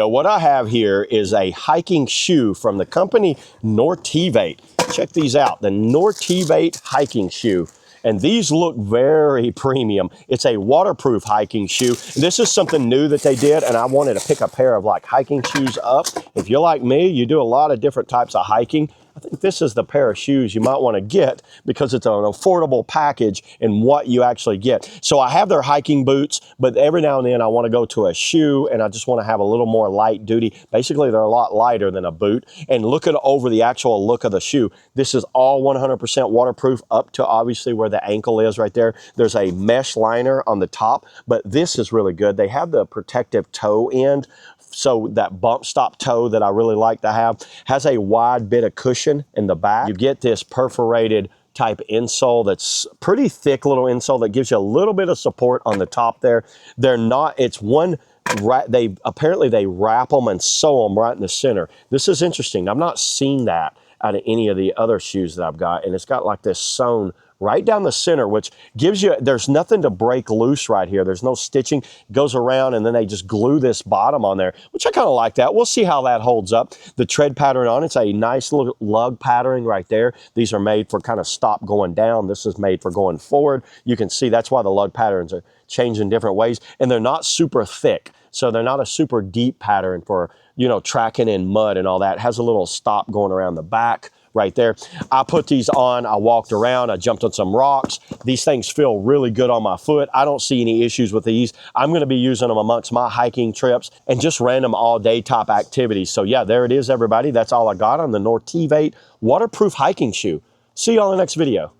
What I have here is a hiking shoe from the company NORTIV. Check these out, the NORTIV hiking shoe. And these look very premium. It's a waterproof hiking shoe. This is something new that they did, and I wanted to pick a pair of like hiking shoes up. If you're like me, you do a lot of different types of hiking. I think this is the pair of shoes you might want to get because it's an affordable package in what you actually get. So I have their hiking boots, but every now and then I want to go to a shoe and I just want to have a little more light duty. Basically, they're a lot lighter than a boot. And looking over the actual look of the shoe, this is all 100% waterproof up to obviously where the ankle is right there. There's a mesh liner on the top, but this is really good. They have the protective toe end. So that bump stop toe that I really like to have has a wide bit of cushion in the back. You get this perforated type insole that's pretty thick little insole that gives you a little bit of support on the top there. They're not, it's one, apparently they wrap them and sew them right in the center. This is interesting. I've not seen that out of any of the other shoes that I've got, and it's got like this sewn right down the center, which gives you, there's nothing to break loose right here. There's no stitching. It goes around and then they just glue this bottom on there, which I kind of like that. We'll see how that holds up. The tread pattern on it's a nice little lug patterning right there. These are made for kind of stop going down. This is made for going forward. You can see that's why the lug patterns are changed in different ways, and they're not super thick. So they're not a super deep pattern for, you know, tracking in mud and all that. It has a little stop going around the back right there. I put these on, I walked around, I jumped on some rocks. These things feel really good on my foot. I don't see any issues with these. I'm gonna be using them amongst my hiking trips and just random all day top activities. So yeah, there it is, everybody. That's all I got on the NORTIV waterproof hiking shoe. See you on the next video.